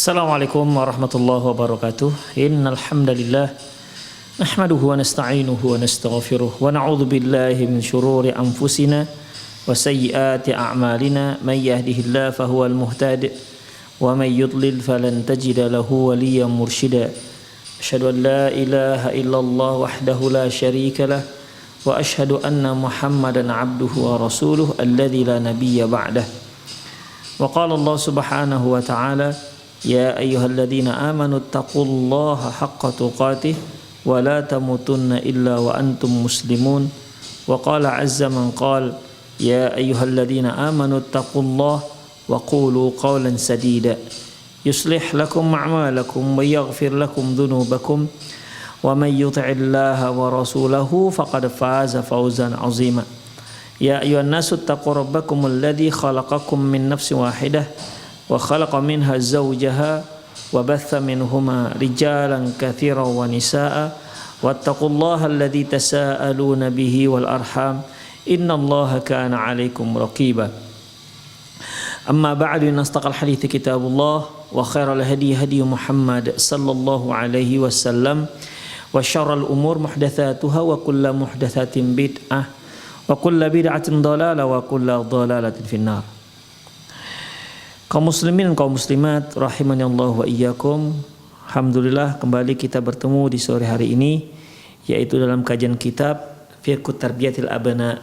Assalamualaikum warahmatullahi wabarakatuh. Innal hamdalillah nahmaduhu wa nasta'inuhu wa nastaghfiruh wa na'udzu billahi min shururi anfusina wa sayyiati a'malina may yahdihillahu fahuwal muhtadi wa may yudlil falan tajida lahu waliyyan mursyida. Asyhadu an la ilaha illallah wahdahu la syarika lah wa asyhadu anna Muhammadan 'abduhu wa rasuluhu alladzi la nabiyya ba'dah. Wa qala Allah subhanahu wa ta'ala Ya ayyuhalladzina amanu taqullaha haqqa tuqatih wa la tamutunna illa wa antum muslimun. Wa qala azza man qala ya ayyuhalladzina amanu taqullaha wa qulu qawlan sadida yuslih lakum a'malakum wa yaghfir lakum dhunubakum wa may yuti'illaha wa rasulahu faqad faza fawzan 'azima. Ya ayyuhan nasu taqu rabbakum alladzi khalaqakum min nafsin wahidah wa khalaqa minha zawjaha wa batha minhuma rijalan katsiran wa nisaa wattaqullaha alladzi tasaaluna bihi wal arham innallaha kana 'alaikum raqiba. Amma ba'du, nastaqal hadithi kitabullah wa khairal hadi hadi Muhammad sallallahu alaihi wasallam wa syarrul umur muhdatsatuha wa kullu muhdatsatin bid'ah wa kullu bid'atin dhalalah wa kullu dhalalatin finnar. Kaum muslimin dan kaum muslimat rahimani Allah wa iyyakum. Alhamdulillah kembali kita bertemu di sore hari ini, yaitu dalam kajian kitab Fiqh Tarbiyatil Abna.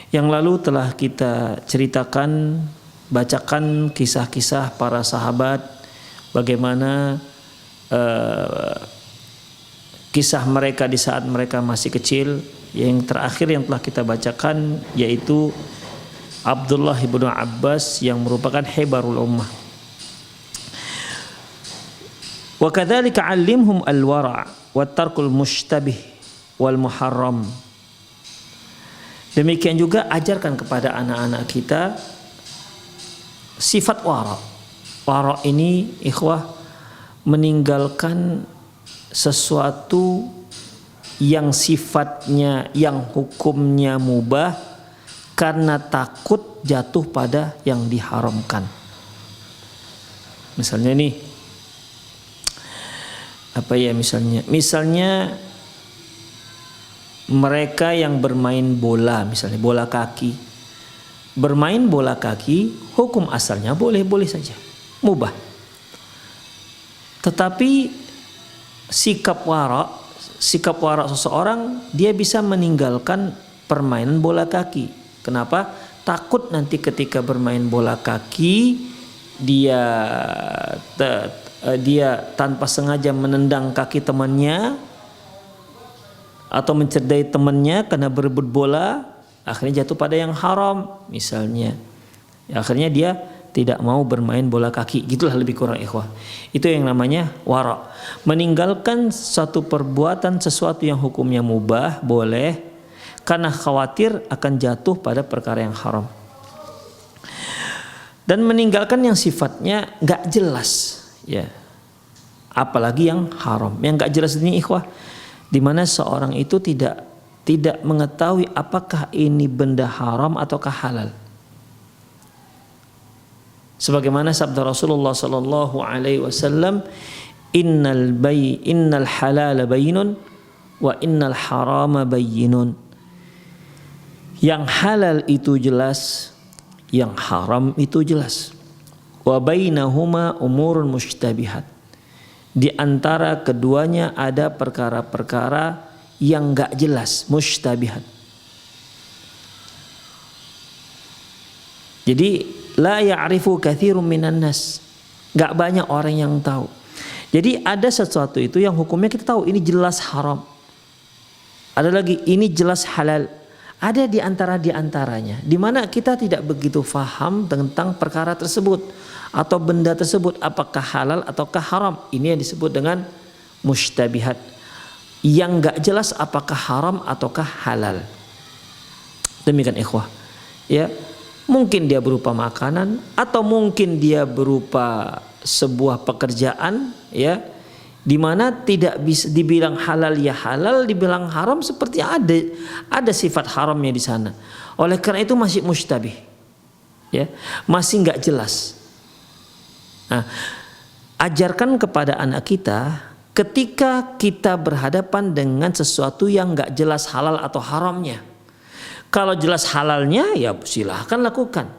Yang lalu telah kita ceritakan, bacakan kisah-kisah para sahabat, bagaimana kisah mereka di saat mereka masih kecil. Yang terakhir yang telah kita bacakan yaitu Abdullah ibnu Abbas yang merupakan hibarul ummah. Wa kadzalika 'allimhum al-wara' wa tarkul mushtabih wal muharram. Demikian juga ajarkan kepada anak-anak kita sifat wara'. Wara' ini ikhwah meninggalkan sesuatu yang sifatnya, yang hukumnya mubah karena takut jatuh pada yang diharamkan. Misalnya nih, misalnya mereka yang bermain bola, misalnya bola kaki. Bermain bola kaki hukum asalnya boleh-boleh saja, mubah. Tetapi sikap wara seseorang, dia bisa meninggalkan permainan bola kaki. Kenapa? Takut nanti ketika bermain bola kaki dia tanpa sengaja menendang kaki temannya atau mencederai temannya karena berebut bola, akhirnya jatuh pada yang haram misalnya. Akhirnya dia tidak mau bermain bola kaki. Gitulah lebih kurang ikhwah. Itu yang namanya wara'. Meninggalkan satu perbuatan, sesuatu yang hukumnya mubah boleh karena khawatir akan jatuh pada perkara yang haram. Dan meninggalkan yang sifatnya gak jelas, ya. Apalagi yang haram. Yang gak jelas ini ikhwah, dimana seorang itu tidak mengetahui apakah ini benda haram ataukah halal. Sebagaimana sabda Rasulullah sallallahu alaihi wasallam, innal halala bayyinun wa innal harama bayyinun. Yang halal itu jelas, yang haram itu jelas. Wa bainahuma umurun mushtabihat. Di antara keduanya ada perkara-perkara yang enggak jelas, mushtabihat. Jadi la ya'rifu katsirun minan nas. Enggak banyak orang yang tahu. Jadi ada sesuatu itu yang hukumnya kita tahu ini jelas haram. Ada lagi ini jelas halal. Ada di antaranya, di mana kita tidak begitu faham tentang perkara tersebut atau benda tersebut apakah halal ataukah haram. Ini yang disebut dengan mushtabihat, yang enggak jelas apakah haram ataukah halal. Demikian ikhwah. Ya, mungkin dia berupa makanan atau mungkin dia berupa sebuah pekerjaan, ya. Di mana tidak bisa dibilang halal ya halal, dibilang haram seperti ada sifat haramnya di sana. Oleh karena itu masih mushtabih, ya, masih nggak jelas. Nah, ajarkan kepada anak kita ketika kita berhadapan dengan sesuatu yang nggak jelas halal atau haramnya. Kalau jelas halalnya ya silahkan lakukan.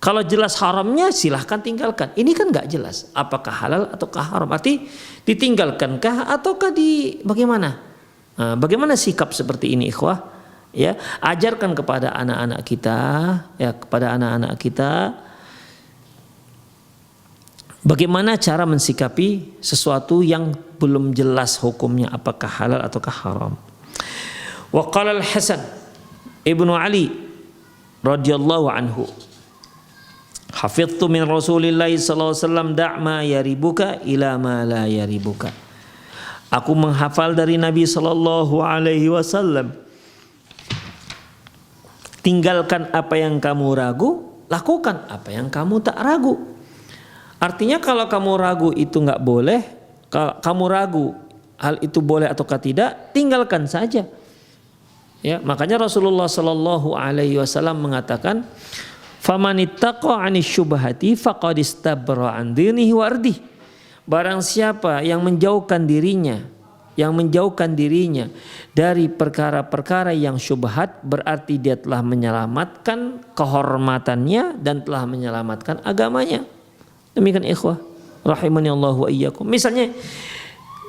Kalau jelas haramnya silahkan tinggalkan. Ini kan nggak jelas apakah halal ataukah haram. Arti ditinggalkankah ataukah bagaimana? Nah, bagaimana sikap seperti ini ikhwah? Ya, ajarkan kepada anak-anak kita, bagaimana cara mensikapi sesuatu yang belum jelas hukumnya apakah halal ataukah haram. Wa qala al-Hasan Ibnu Ali radhiyallahu anhu, hafidhtu min Rasulillah sallallahu alaihi wasallam da' ma yaribuka ila ma la yaribuka. Aku menghafal dari Nabi sallallahu alaihi wasallam, tinggalkan apa yang kamu ragu, lakukan apa yang kamu tak ragu. Artinya kalau kamu ragu itu nggak boleh, kalau kamu ragu hal itu boleh ataukah tidak, tinggalkan saja. Ya, makanya Rasulullah sallallahu alaihi wasallam mengatakan, "Famanittaqa 'anis syubhati faqad istabra 'an dinihi wa ardih." Barang siapa yang menjauhkan dirinya dari perkara-perkara yang syubhat, berarti dia telah menyelamatkan kehormatannya dan telah menyelamatkan agamanya. Demikian ikhwah rahimani Allah wa iyyakum. Misalnya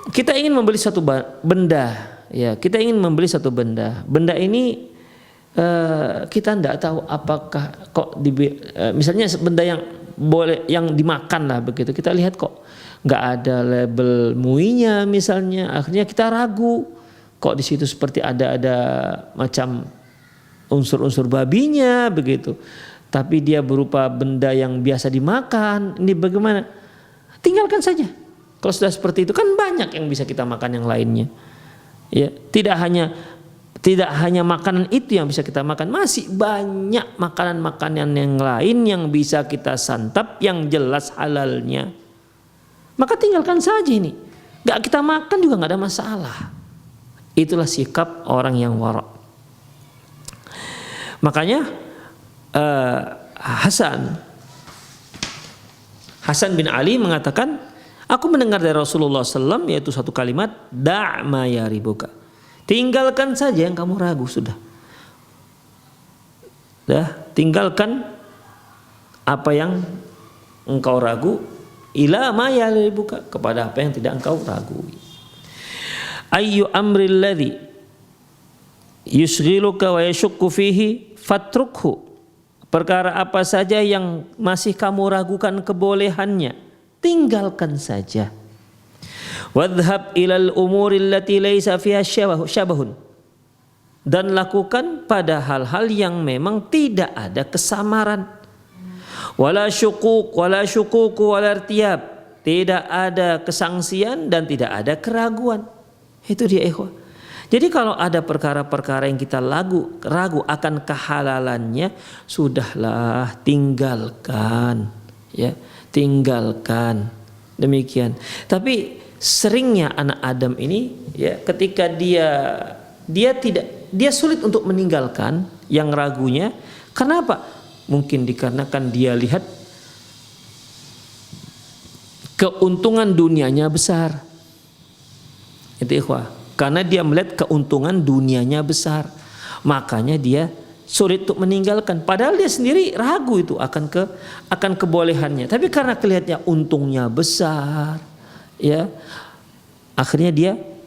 kita ingin membeli satu benda, ya, kita ingin membeli satu benda. Benda ini kita tidak tahu apakah misalnya benda yang boleh yang dimakan lah begitu. Kita lihat kok nggak ada label MUI-nya misalnya, akhirnya kita ragu. Kok di situ seperti ada macam unsur-unsur babinya begitu. Tapi dia berupa benda yang biasa dimakan. Ini bagaimana? Tinggalkan saja. Kalau sudah seperti itu kan banyak yang bisa kita makan yang lainnya. Ya, tidak hanya makanan itu yang bisa kita makan, masih banyak makanan-makanan yang lain yang bisa kita santap yang jelas halalnya. Maka tinggalkan saja ini. Gak kita makan juga gak ada masalah. Itulah sikap orang yang wara'. Makanya Hasan bin Ali mengatakan, aku mendengar dari Rasulullah SAW yaitu satu kalimat, da' ma yaribuka. Tinggalkan saja yang kamu ragu sudah. Tinggalkan apa yang engkau ragu, ila ma yaribuka, kepada apa yang tidak engkau ragu. Ayyu amril ladzi yushghiluka wa yashukku fihi fatrukhu. Perkara apa saja yang masih kamu ragukan kebolehannya, tinggalkan saja. Wadhhab ilal umuril lati laisa fiha syabahun. Dan lakukan pada hal-hal yang memang tidak ada kesamaran. Wala syukuk wala irtiyab. Tidak ada kesangsian dan tidak ada keraguan. Itu dia ikhwah. Jadi kalau ada perkara-perkara yang kita ragu akan kehalalannya, sudahlah tinggalkan, ya, tinggalkan. Demikian. Tapi seringnya anak Adam ini, ya, ketika dia sulit untuk meninggalkan yang ragunya. Kenapa? Mungkin dikarenakan dia lihat keuntungan dunianya besar. Itu ikhwah. Karena dia melihat keuntungan dunianya besar, makanya dia sulit untuk meninggalkan. Padahal dia sendiri ragu itu akan kebolehannya. Tapi karena kelihatannya untungnya besar, ya, akhirnya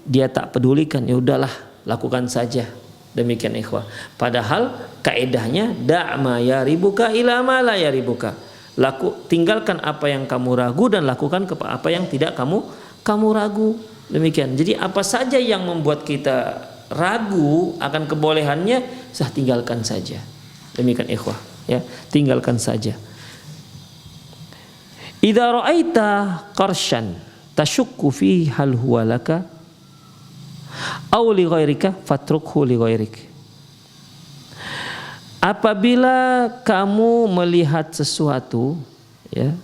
dia tak pedulikan. Ya udahlah, lakukan saja. Demikian ikhwah. Padahal kaidahnya da' ma yaribuka ila ma la yaribuka. Tinggalkan apa yang kamu ragu dan lakukan apa yang tidak kamu ragu. Demikian. Jadi apa saja yang membuat kita ragu akan kebolehannya, tinggalkan saja. Demikian ikhwah, ya, tinggalkan saja. Idza ra'aita qarshan tashukku fi hal huwa laka aw li ghairika fatrukhu li ghairik. Apabila kamu melihat sesuatu, ya,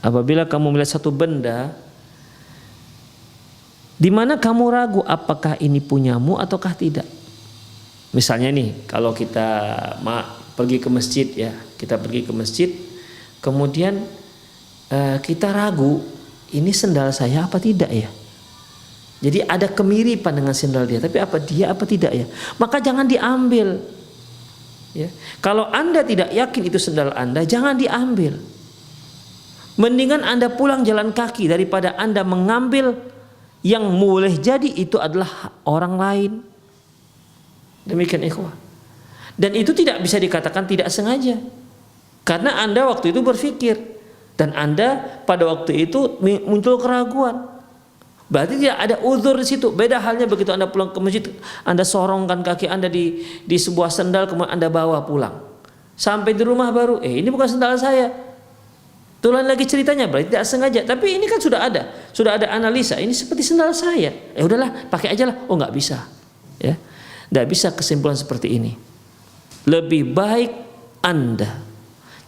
apabila kamu melihat satu benda di mana kamu ragu apakah ini punyamu ataukah tidak. Misalnya nih, kalau kita pergi ke masjid, ya, kita pergi ke masjid, kemudian kita ragu ini sendal saya apa tidak ya? Jadi ada kemiripan dengan sendal dia, tapi apa dia apa tidak ya? Maka jangan diambil. Ya. Kalau Anda tidak yakin itu sendal Anda, jangan diambil. Mendingan Anda pulang jalan kaki daripada Anda mengambil yang boleh jadi itu adalah orang lain. Demikian ikhwah. Dan itu tidak bisa dikatakan tidak sengaja. Karena Anda waktu itu berpikir dan Anda pada waktu itu muncul keraguan. Berarti tidak ada uzur di situ. Beda halnya begitu Anda pulang ke masjid, Anda sorongkan kaki Anda di sebuah sendal, kemudian Anda bawa pulang. Sampai di rumah baru, ini bukan sendal saya. Tulan lagi ceritanya, berarti tidak sengaja. Tapi ini kan sudah ada analisa. Ini seperti sendal saya. Udahlah, pakai aja lah. Oh, nggak bisa. Ya, nggak bisa kesimpulan seperti ini. Lebih baik Anda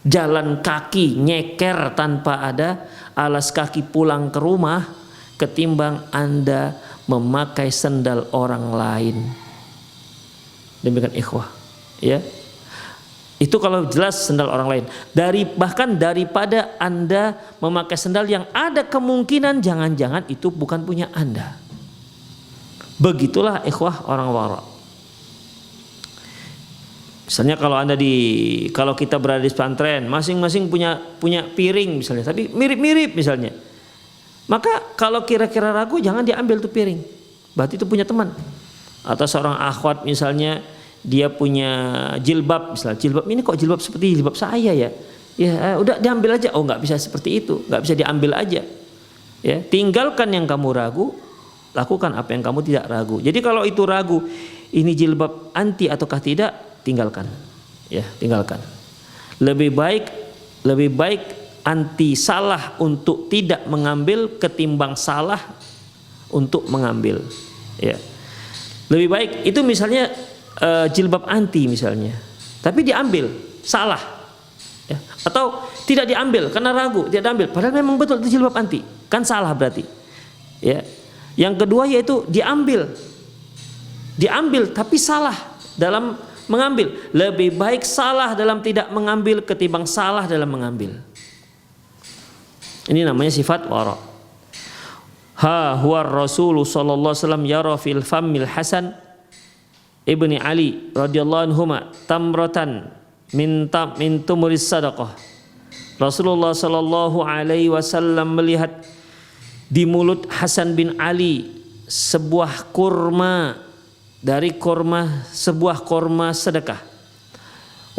jalan kaki nyeker tanpa ada alas kaki pulang ke rumah ketimbang Anda memakai sendal orang lain. Demikian ikhwah, ya. Itu kalau jelas sendal orang lain. Bahkan daripada Anda memakai sendal yang ada kemungkinan jangan-jangan itu bukan punya Anda. Begitulah ikhwah orang wara. Misalnya kalau kita berada di pesantren, masing-masing punya piring misalnya, tapi mirip-mirip misalnya. Maka kalau kira-kira ragu jangan diambil tuh piring. Berarti itu punya teman. Atau seorang akhwat misalnya dia punya jilbab, misalnya jilbab ini kok jilbab seperti jilbab saya ya. Ya udah diambil aja. Oh, nggak bisa seperti itu, nggak bisa diambil aja. Ya, tinggalkan yang kamu ragu, lakukan apa yang kamu tidak ragu. Jadi kalau itu ragu, ini jilbab anti ataukah tidak, tinggalkan. Ya, tinggalkan. Lebih baik anti salah untuk tidak mengambil ketimbang salah untuk mengambil. Ya. Lebih baik itu misalnya jilbab anti misalnya, tapi diambil salah. Ya. Atau tidak diambil karena ragu, tidak diambil. Padahal memang betul itu jilbab anti, kan salah berarti. Ya. Yang kedua yaitu diambil tapi salah dalam mengambil. Lebih baik salah dalam tidak mengambil ketimbang salah dalam mengambil. Ini namanya sifat wara. Ha huwa Rasul sallallahu alaihi wasallam yara fil fammil Hasan ibni Ali radhiyallahu anhuma tamratan min tumuris sadaqah. Rasulullah sallallahu alaihi wasallam melihat di mulut Hasan bin Ali sebuah kurma dari sebuah kurma sedekah.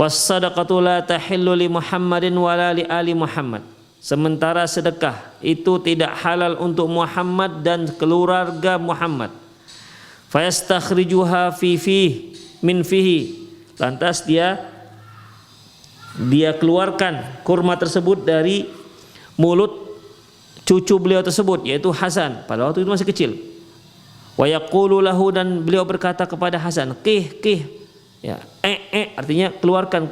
Was sadaqatu la tahillu li Muhammadin wala li ali Muhammad. Sementara sedekah itu tidak halal untuk Muhammad dan keluarga Muhammad. Fayastakhrijuha min fihi. Lantas dia keluarkan kurma tersebut dari mulut cucu beliau tersebut, yaitu Hasan. Pada waktu itu masih kecil. Wa yaqulu lahu, dan beliau berkata kepada Hasan, qih. Ya, artinya keluarkan.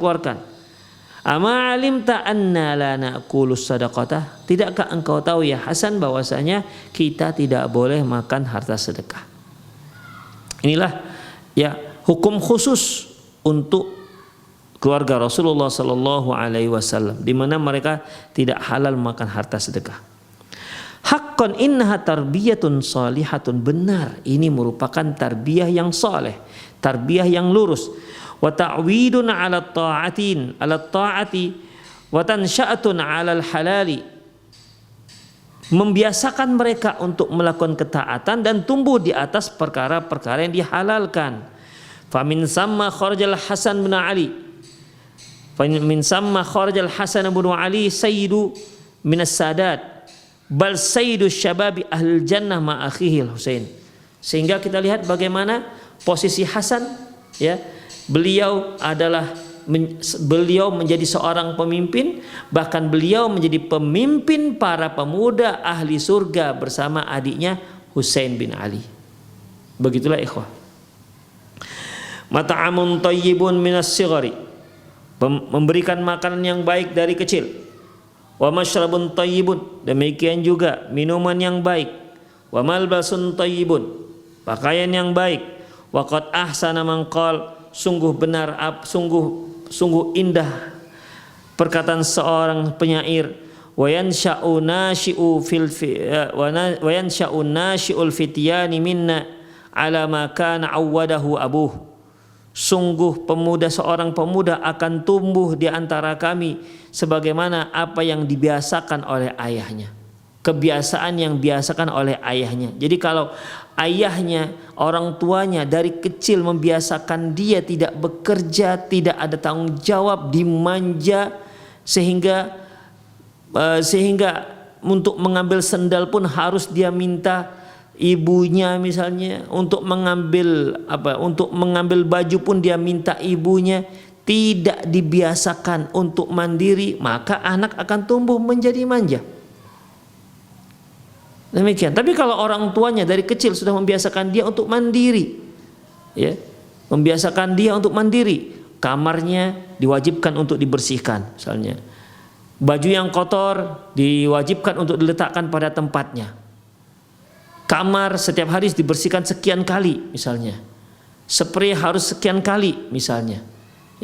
Ama alimta anna la na'kulu sadaqatah? Tidakkah engkau tahu ya Hasan bahwasanya kita tidak boleh makan harta sedekah? Inilah ya hukum khusus untuk keluarga Rasulullah sallallahu alaihi wasallam, di mana mereka tidak halal makan harta sedekah. Haqqan innaha tarbiyatun salihatun, benar ini merupakan tarbiyah yang saleh, tarbiyah yang lurus. Wa ta'widun 'ala ta'ati wa tansya'atun 'ala al-halali, membiasakan mereka untuk melakukan ketaatan dan tumbuh di atas perkara-perkara yang dihalalkan. Famin samma kharajal Hasan bin Ali sayyidu minas sadat bal sayyidu syababi ahlul jannah ma akhihil Husain. Sehingga kita lihat bagaimana posisi Hasan, ya. Beliau menjadi seorang pemimpin, bahkan beliau menjadi pemimpin para pemuda ahli surga bersama adiknya Husain bin Ali. Begitulah ikhwah. Mata'amun tayyibun minas sighari, memberikan makanan yang baik dari kecil. Wa masyrabun tayyibun, demikian juga minuman yang baik. Wa malbasun tayyibun, pakaian yang baik. Wa qad ahsana man qala, sungguh benar, sungguh indah perkataan seorang penyair, wa yansha'u nashi'ul fityani minna ala ma kana awwadahu abuh. Sungguh seorang pemuda akan tumbuh di antara kami sebagaimana apa yang dibiasakan oleh ayahnya. Kebiasaan yang biasakan oleh ayahnya. Jadi kalau ayahnya, orang tuanya dari kecil membiasakan dia tidak bekerja, tidak ada tanggung jawab, dimanja, sehingga untuk mengambil sendal pun harus dia minta ibunya, misalnya untuk mengambil baju pun dia minta ibunya, tidak dibiasakan untuk mandiri, maka anak akan tumbuh menjadi manja. Demikian. Tapi kalau orang tuanya dari kecil sudah membiasakan dia untuk mandiri, ya, membiasakan dia untuk mandiri, kamarnya diwajibkan untuk dibersihkan, misalnya baju yang kotor diwajibkan untuk diletakkan pada tempatnya, kamar setiap hari dibersihkan sekian kali, misalnya spray harus sekian kali, misalnya,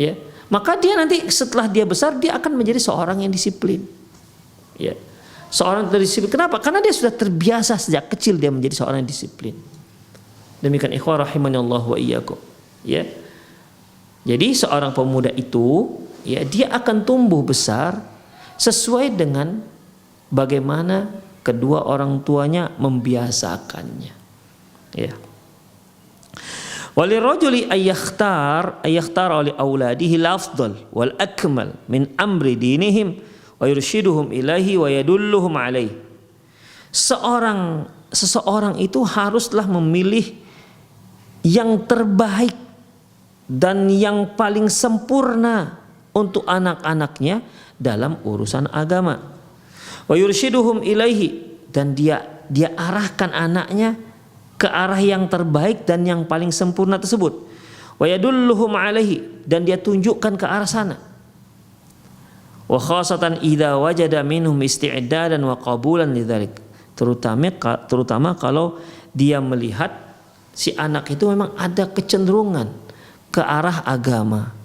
ya, maka dia nanti setelah dia besar dia akan menjadi seorang yang disiplin, ya. Seorang disiplin. Kenapa? Karena dia sudah terbiasa sejak kecil dia menjadi seorang yang disiplin. Demikian ikhwah rahimanallahu wa iyyakum. Ya. Jadi seorang pemuda itu, ya, dia akan tumbuh besar sesuai dengan bagaimana kedua orang tuanya membiasakannya. Ya. Walirrajuli ayakhtar li auladihi al-afdal wal akmal min amri dinihim wa yurshiduhum ilahi wa yadulluhum alaih. Seseorang itu haruslah memilih yang terbaik dan yang paling sempurna untuk anak-anaknya dalam urusan agama. Wa yurshiduhum ilaihi, dan dia arahkan anaknya ke arah yang terbaik dan yang paling sempurna tersebut. Wa yadulluhum alaihi, dan dia tunjukkan ke arah sana. Wa khasatan idza wajada minhum isti'dadan wa qabulan lidzalik, terutama kalau dia melihat si anak itu memang ada kecenderungan ke arah agama.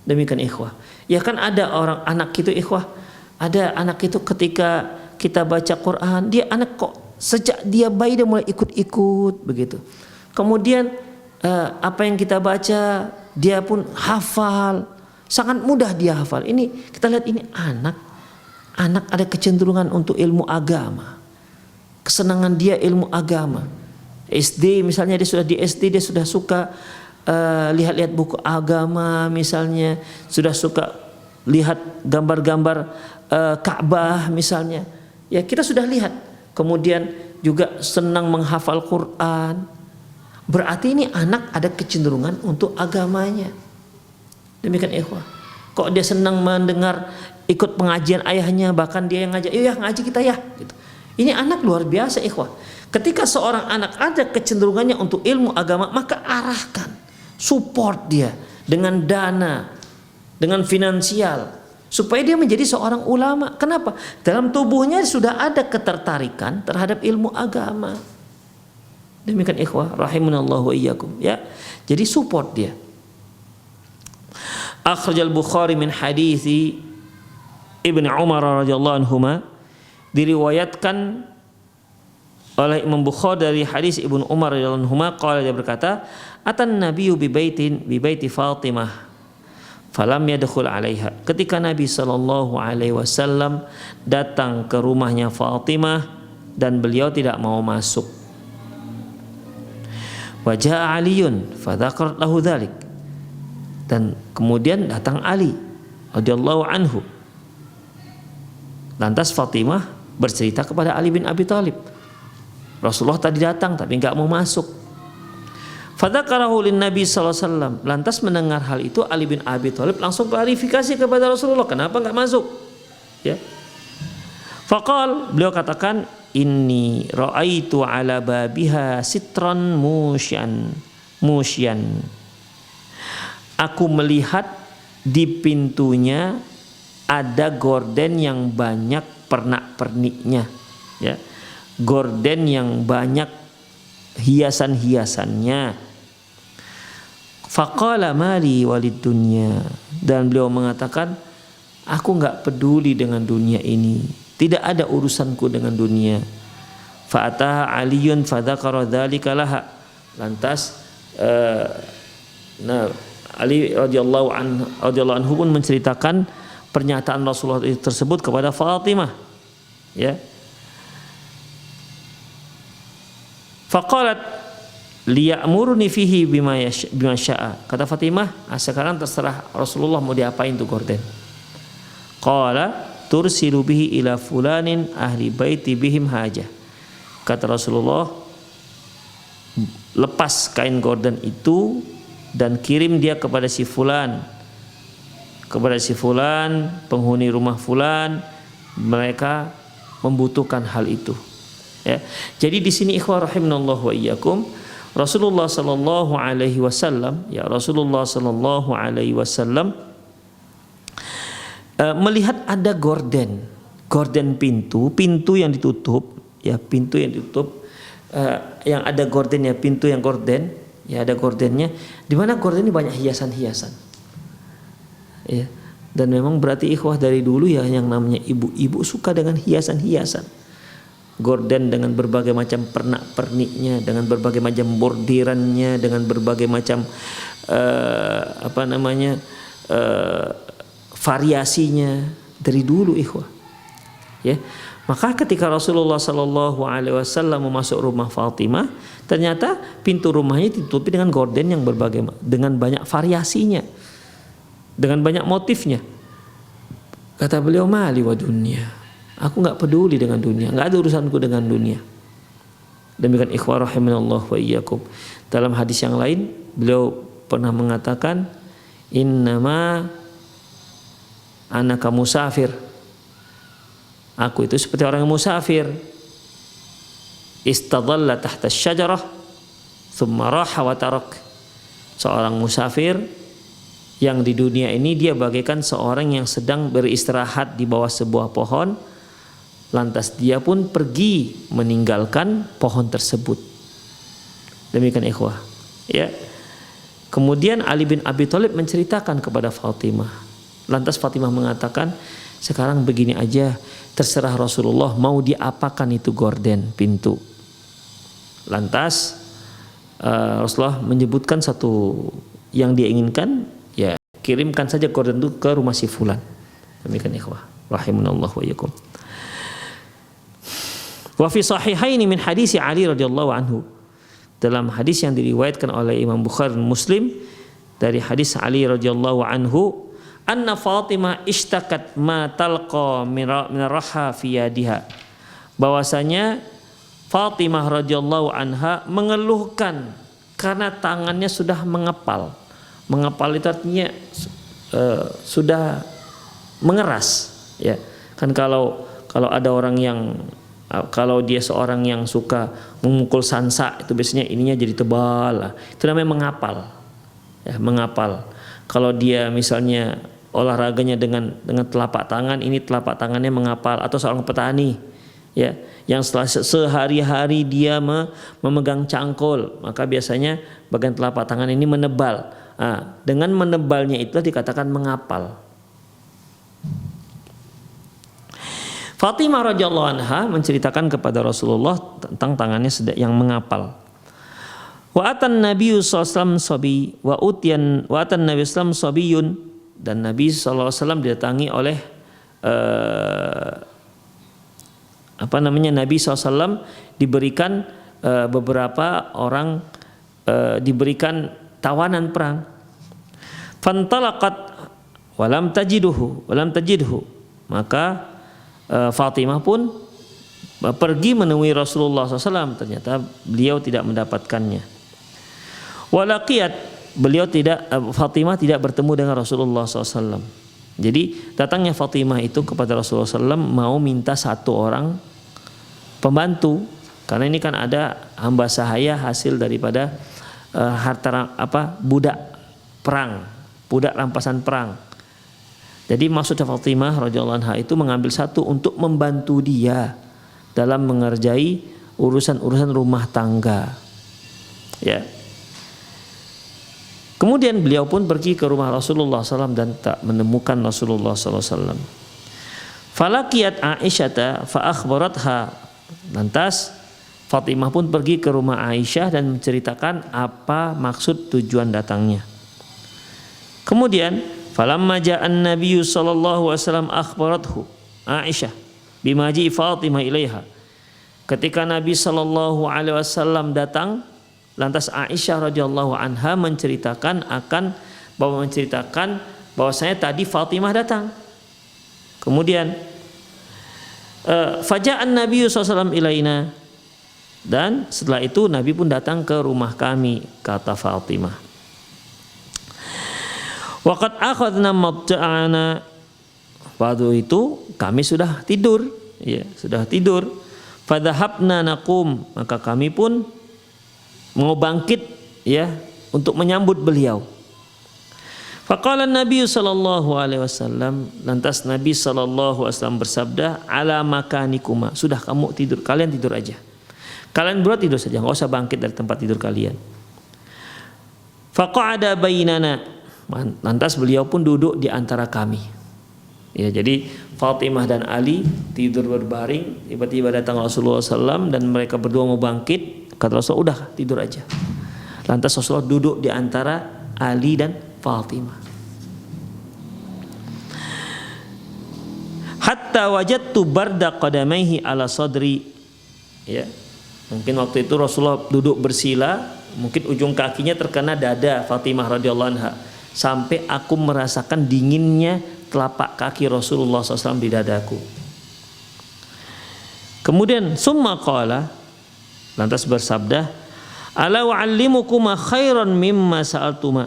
Demikian ikhwah. Ya kan ada orang anak itu ikhwah, ada anak itu ketika kita baca Quran, dia anak kok sejak dia bayi dia mulai ikut-ikut begitu. Kemudian apa yang kita baca dia pun hafal. Sangat mudah dia hafal. Ini kita lihat, ini anak ada kecenderungan untuk ilmu agama. Kesenangan dia ilmu agama. SD misalnya, dia sudah di SD dia sudah suka lihat-lihat buku agama, misalnya sudah suka lihat gambar-gambar Ka'bah misalnya. Ya, kita sudah lihat. Kemudian juga senang menghafal Quran. Berarti ini anak ada kecenderungan untuk agamanya. Demikian ikhwah. Kok dia senang mendengar ikut pengajian ayahnya, bahkan dia yang ngajak, "Yuk ya ngaji kita ya." Gitu. Ini anak luar biasa ikhwah. Ketika seorang anak ada kecenderungannya untuk ilmu agama, maka arahkan, support dia dengan dana, dengan finansial, supaya dia menjadi seorang ulama. Kenapa? Dalam tubuhnya sudah ada ketertarikan terhadap ilmu agama. Demikian ikhwah rahimanallahu wa iyyakum, ya. Jadi support dia. Akhrajal Bukhari min hadithi Ibnu Umar radhiyallahu anhuma, diriwayatkan oleh Imam Bukhari dari hadis Ibnu Umar radhiyallahu anhuma, qala, dia berkata, atan nabiyyu bi baiti Fatimah falam yadkhul 'alaiha. Ketika Nabi sallallahu alaihi wasallam datang ke rumahnya Fatimah dan beliau tidak mau masuk. Wa jaa Aliyun fa dzakarat lahu dzalik. Dan kemudian datang Ali radhiyallahu anhu. Lantas Fatimah bercerita kepada Ali bin Abi Thalib, Rasulullah tadi datang tapi enggak mau masuk. Fadzakarahu lin Nabi sallallahu alaihi wasallam. Lantas mendengar hal itu, Ali bin Abi Thalib langsung klarifikasi kepada Rasulullah, kenapa enggak masuk? Ya. Faqal, beliau katakan, inni ra'aitu ala babiha sitran musyan. Aku melihat di pintunya ada gorden yang banyak pernak-perniknya, ya. Gorden yang banyak hiasan-hiasannya. Faqala mali walid dunya, dan beliau mengatakan, aku enggak peduli dengan dunia ini, tidak ada urusanku dengan dunia. Fa'ataha Aliyun fadzakara dzalika laha. Lantas Ali radhiyallahu anhu pun menceritakan pernyataan Rasulullah tersebut kepada Fatimah, ya. Faqalat liya'muruni fihi bima syaa. Kata Fatimah, sekarang terserah Rasulullah mau diapain tuh gorden. Qala tursilu bihi ila fulanin ahli baiti bihim hajah. Kata Rasulullah, lepas kain gorden itu dan kirim dia kepada si fulan, penghuni rumah fulan, mereka membutuhkan hal itu, ya. Jadi di sini ikhwah rahimanallahu wa iyyakum, Rasulullah sallallahu alaihi wasallam melihat ada gorden pintu yang ditutup, ya, yang ada gordennya, pintu yang gorden, ya, ada gordennya, di mana gorden ini banyak hiasan-hiasan, ya. Dan memang berarti ikhwah dari dulu ya yang namanya ibu-ibu suka dengan hiasan-hiasan, gorden dengan berbagai macam pernak-perniknya, dengan berbagai macam bordirannya, dengan berbagai macam variasinya dari dulu ikhwah, ya. Maka ketika Rasulullah Sallallahu Alaihi Wasallam memasuk rumah Fatimah, ternyata pintu rumahnya ditutupi dengan gorden yang dengan banyak variasinya, dengan banyak motifnya. Kata beliau, mali wa dunia, aku nggak peduli dengan dunia, nggak ada urusanku dengan dunia. Demikian ikhwah rahimanallah wa iyyakum. Dalam hadis yang lain beliau pernah mengatakan, innama anaka musafir, aku itu seperti orang yang musafir. Istadalla tahta syajarah thumma raha wa tarak. Seorang musafir yang di dunia ini dia bagaikan seorang yang sedang beristirahat di bawah sebuah pohon, lantas dia pun pergi meninggalkan pohon tersebut. Demikian ikhwah, ya. Kemudian Ali bin Abi Thalib menceritakan kepada Fatimah. Lantas Fatimah mengatakan, sekarang begini aja, terserah Rasulullah mau diapakan itu gorden pintu. Lantas Rasulullah menyebutkan satu yang dia inginkan, ya kirimkan saja gorden itu ke rumah si fulan. Demikian ikhwah rahimanallahu wa iyyakum. Wa fi sahihaini min hadis Ali radhiyallahu anhu, dalam hadis yang diriwayatkan oleh Imam Bukhari dan Muslim dari hadis Ali radhiyallahu anhu, anna Fatimah ishtakat ma talqa min raha fi yadiha, bahwasanya Fatimah radhiyallahu anha mengeluhkan karena tangannya sudah mengepal. Mengepal itu artinya sudah mengeras, ya. Kan kalau ada orang yang, kalau dia seorang yang suka memukul sansa, itu biasanya ininya jadi tebal lah. Itu namanya mengapal, ya, mengapal. Kalau dia misalnya olahraganya dengan telapak tangan, ini telapak tangannya mengapal. Atau seorang petani, ya, yang setelah sehari-hari dia memegang cangkul, maka biasanya bagian telapak tangan ini menebal. Nah, dengan menebalnya itu dikatakan mengapal. Fatimah radhiyallahu anha menceritakan kepada Rasulullah tentang tangannya yang mengapal. Wa atan nabiyyu sallallahu alaihi wasallam wa atan nabiyyu sallallahu sabiyun, dan Nabi sallallahu alaihi wasallam didatangi oleh Nabi SAW diberikan beberapa orang diberikan tawanan perang. Fantalaqat walam tajidhu, maka Fatimah pun pergi menemui Rasulullah SAW, ternyata beliau tidak mendapatkannya. Walaqiyat, Fatimah tidak bertemu dengan Rasulullah SAW. Jadi datangnya Fatimah itu kepada Rasulullah SAW mau minta satu orang pembantu, karena ini kan ada hamba sahaya hasil daripada harta budak perang, budak rampasan perang. Jadi maksudnya Fatimah radhiyallahu anha itu mengambil satu untuk membantu dia dalam mengerjai urusan-urusan rumah tangga, ya. Kemudian beliau pun pergi ke rumah Rasulullah SAW dan tak menemukan Rasulullah SAW. Falaqiyat Aisyata fa akhbaratha. Lantas Fatimah pun pergi ke rumah Aisyah dan menceritakan apa maksud tujuan datangnya. Kemudian falamma ja'an Nabiyyu sallallahu alaihi wasallam akhbarathu Aisyah bima ji Fatimah ilaiha. Ketika Nabi sallallahu alaihi wasallam datang, lantas Aisyah radhiyallahu anha menceritakan bahwasanya tadi Fatimah datang. Kemudian faja'an Nabiyyu sallallahu alaihi wasallam ilaina. Dan setelah itu Nabi pun datang ke rumah kami, kata Fatimah. Waqad akhadna madja'ana. Waktu itu kami sudah tidur, ya, sudah tidur. Fadhahabna naqum, maka kami pun mau bangkit, ya, untuk menyambut beliau. Faqala Nabi sallallahu alaihi wasallam, lantas Nabi sallallahu alaihi wasallam bersabda, ala makanikuma, sudah kamu tidur, kalian tidur aja. Kalian berdua tidur saja, enggak usah bangkit dari tempat tidur kalian. Faqa'ada bainana, lantas beliau pun duduk di antara kami. Ya, jadi Fatimah dan Ali tidur berbaring, tiba-tiba datang Rasulullah SAW dan mereka berdua mau bangkit. Kata Rasulullah, udah tidur aja. Lantas Rasulullah duduk di antara Ali dan Fatimah. Hatta wajadtu barda qadamaihi ala sadri. Ya. Mungkin waktu itu Rasulullah duduk bersila, mungkin ujung kakinya terkena dada Fatimah radhiyallahu anha, sampai aku merasakan dinginnya telapak kaki Rasulullah SAW di dadaku. Kemudian summa qala, lantas bersabda, ala wa'allimukuma khairan mimma sa'altuma.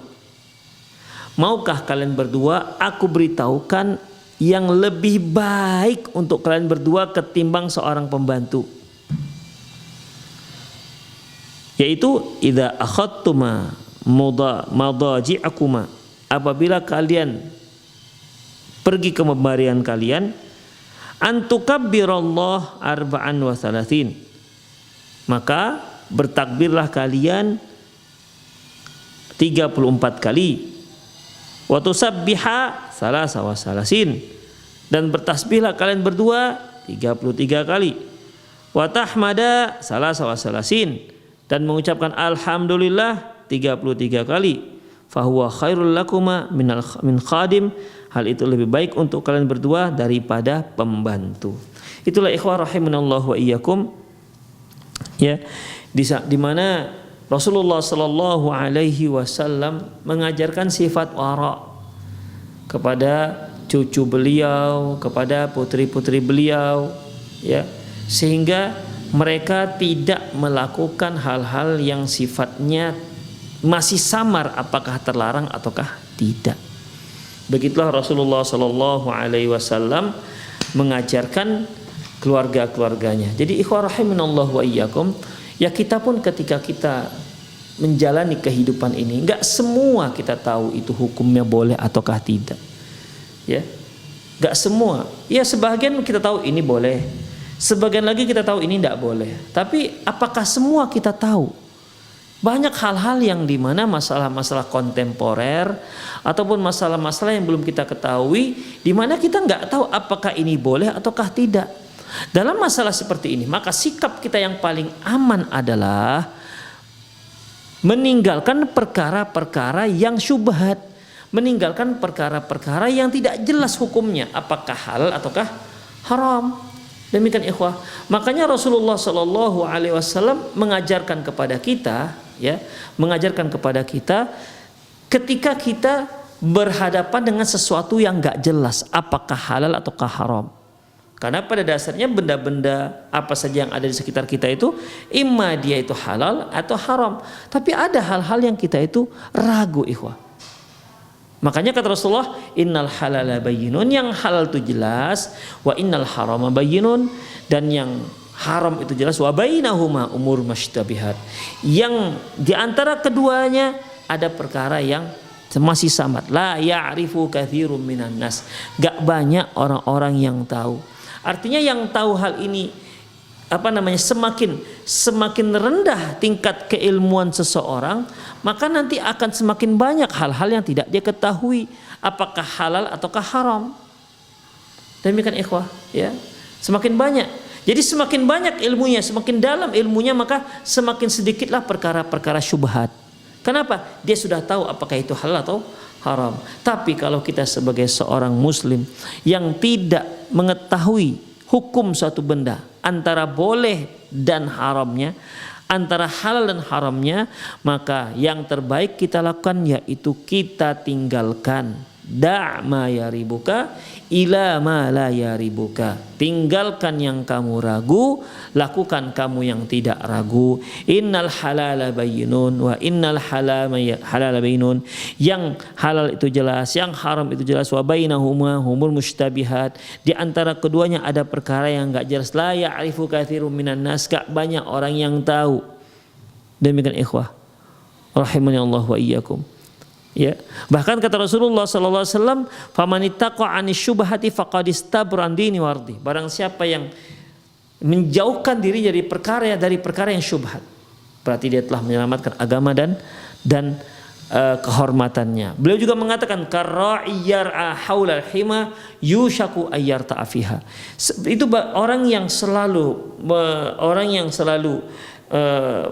Maukah kalian berdua aku beritahukan yang lebih baik untuk kalian berdua ketimbang seorang pembantu, yaitu idza akhadtuma madaji'akuma, apabila kalian pergi ke pembarian kalian, antukabbirallah arba'an wa thalathin, maka bertakbirlah kalian 34 kali, wa tusabbiha salasa wa salasin, dan bertasbihlah kalian berdua 33 kali, wa tahmada salasa wa salasin, dan mengucapkan alhamdulillah 33 kali, fahuwa khairul lakuma min khadim, hal itu lebih baik untuk kalian berdua daripada pembantu. Itulah ikhwah rahimanallahu wa iyyakum, ya, di mana Rasulullah sallallahu alaihi wasallam mengajarkan sifat wara kepada cucu beliau, kepada putri-putri beliau, ya, sehingga mereka tidak melakukan hal-hal yang sifatnya masih samar apakah terlarang ataukah tidak. Begitulah Rasulullah sallallahu alaihi wasallam mengajarkan keluarga-keluarganya. Jadi ikhwah rahimanallahu wa iyyakum, ya, kita pun ketika kita menjalani kehidupan ini, enggak semua kita tahu itu hukumnya boleh ataukah tidak. Ya. Enggak semua. Ya, sebagian kita tahu ini boleh. Sebagian lagi kita tahu ini tidak boleh. Tapi apakah semua kita tahu? Banyak hal-hal yang dimana masalah-masalah kontemporer ataupun masalah-masalah yang belum kita ketahui, dimana kita nggak tahu apakah ini boleh ataukah tidak. Dalam masalah seperti ini, maka sikap kita yang paling aman adalah meninggalkan perkara-perkara yang syubhat, meninggalkan perkara-perkara yang tidak jelas hukumnya, apakah halal ataukah haram. Demikian ikhwah. Makanya Rasulullah Shallallahu Alaihi Wasallam mengajarkan kepada kita, ya, mengajarkan kepada kita ketika kita berhadapan dengan sesuatu yang nggak jelas, apakah halal ataukah haram. Karena pada dasarnya benda-benda apa saja yang ada di sekitar kita itu, imma dia itu halal atau haram. Tapi ada hal-hal yang kita itu ragu, ikhwah. Makanya kata Rasulullah, innal halala bayyinun, yang halal itu jelas, wa innal harama bayyinun, dan yang haram itu jelas, wa bainahuma umur masytabihat. Yang di antara keduanya ada perkara yang masih samar. La ya'rifu katsirun minan nas. Gak banyak orang-orang yang tahu. Artinya yang tahu hal ini semakin rendah tingkat keilmuan seseorang, maka nanti akan semakin banyak hal-hal yang tidak dia ketahui apakah halal ataukah haram. Demikian ikhwah, ya. Semakin banyak. Jadi semakin banyak ilmunya, semakin dalam ilmunya, maka semakin sedikitlah perkara-perkara syubhat. Kenapa? Dia sudah tahu apakah itu halal atau haram. Tapi kalau kita sebagai seorang muslim yang tidak mengetahui hukum suatu benda, antara boleh dan haramnya, antara halal dan haramnya, maka yang terbaik kita lakukan yaitu kita tinggalkan. Da' ma yaribuka ila ma la yaribuka. Tinggalkan yang kamu ragu, lakukan kamu yang tidak ragu. Innal halala bayyinun wa innal halala bayyinun. Yang halal itu jelas, yang haram itu jelas. Wa bainahuma humul mustabihat. Di antara keduanya ada perkara yang enggak jelas. La ya'rifu katsirun minan nas. Gak banyak orang yang tahu. Demikian ikhwah, rahimani Allah wa iyyakum. Ya, bahkan kata Rasulullah sallallahu alaihi wasallam, "Famanittaqa 'anis syubhati faqad istabra an dini wardi." Barang siapa yang menjauhkan diri dari perkara yang syubhat, berarti dia telah menyelamatkan agama dan kehormatannya. Beliau juga mengatakan, "Karra'i yar'a haulal hima yushaku ayyarta'a fiha." Itu orang yang selalu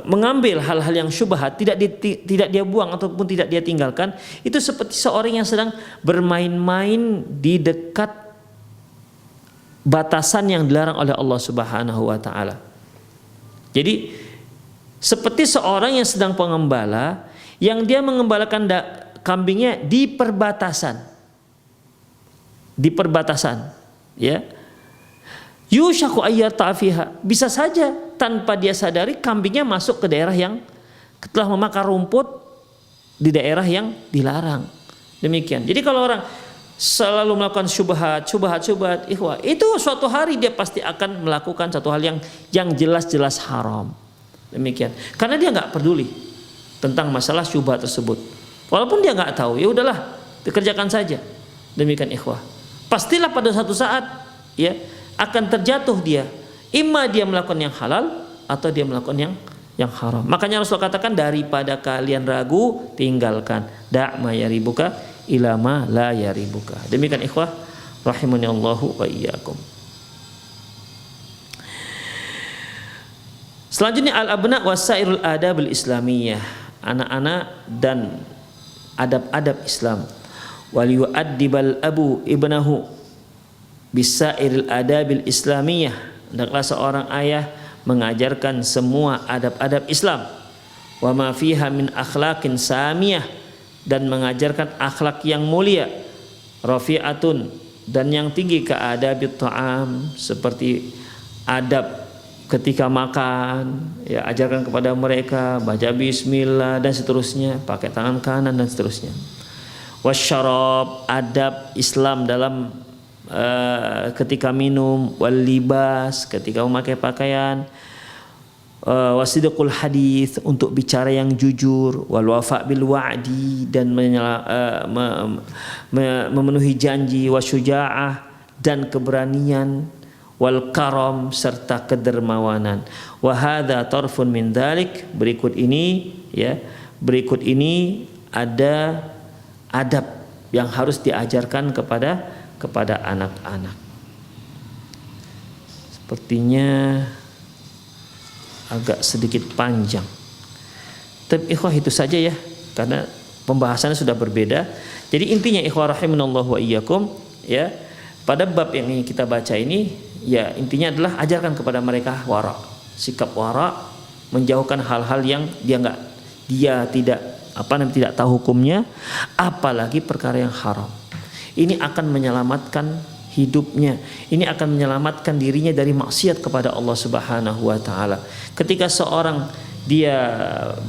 mengambil hal-hal yang syubhat, tidak dia buang ataupun tidak dia tinggalkan, itu seperti seorang yang sedang bermain-main di dekat batasan yang dilarang oleh Allah Subhanahu wa taala. Jadi seperti seorang yang sedang pengembala yang dia mengembalakan kambingnya di perbatasan. Ya. Yushaku ayyarta'a fiha. Bisa saja tanpa dia sadari kambingnya masuk ke daerah yang telah memakan rumput di daerah yang dilarang. Demikian. Jadi kalau orang selalu melakukan syubhat, ikhwah, itu suatu hari dia pasti akan melakukan satu hal yang jelas-jelas haram. Demikian. Karena dia nggak peduli tentang masalah syubhat tersebut. Walaupun dia nggak tahu, ya udahlah, dikerjakan saja. Demikian ikhwah. Pastilah pada satu saat, ya, akan terjatuh dia, imma dia melakukan yang halal atau dia melakukan yang haram. Makanya Rasul katakan, daripada kalian ragu, tinggalkan. Da' ma yaribuka ila ma la yaribuka. Demikian ikhwah, rahimani Allahu wa iyyakum. Selanjutnya al-abna wasairul adabul islamiyah, anak-anak dan adab-adab Islam. Wal yu'addibal abu ibnahu bisairil adabil islamiyah. Hendaklah seorang ayah mengajarkan semua adab-adab Islam. Wa ma fiha min akhlaqin samiyah, dan mengajarkan akhlak yang mulia. Rafi'atun, dan yang tinggi, ke adabit ta'am, seperti adab ketika makan, ya, ajarkan kepada mereka baca bismillah dan seterusnya, pakai tangan kanan dan seterusnya. Wasyarab, adab Islam dalam ketika minum, wal libas, ketika memakai pakaian, wasidqul hadis, untuk bicara yang jujur, wal wafa bil wa'di, dan memenuhi janji, wasyuja'ah, dan keberanian, wal karam, serta kedermawanan. Wa hadza tarfun min dzalik, berikut ini ada adab yang harus diajarkan kepada anak-anak. Sepertinya agak sedikit panjang. Tapi ikhwah itu saja ya, karena pembahasannya sudah berbeda. Jadi intinya ikhwah rahimanallahu wa iyyakum, ya, pada bab yang ingin kita baca ini, ya, intinya adalah ajarkan kepada mereka wara, sikap wara, menjauhkan hal-hal yang dia tidak tahu hukumnya, apalagi perkara yang haram. Ini akan menyelamatkan hidupnya, ini akan menyelamatkan dirinya dari maksiat kepada Allah Subhanahu wa taala. Ketika seorang dia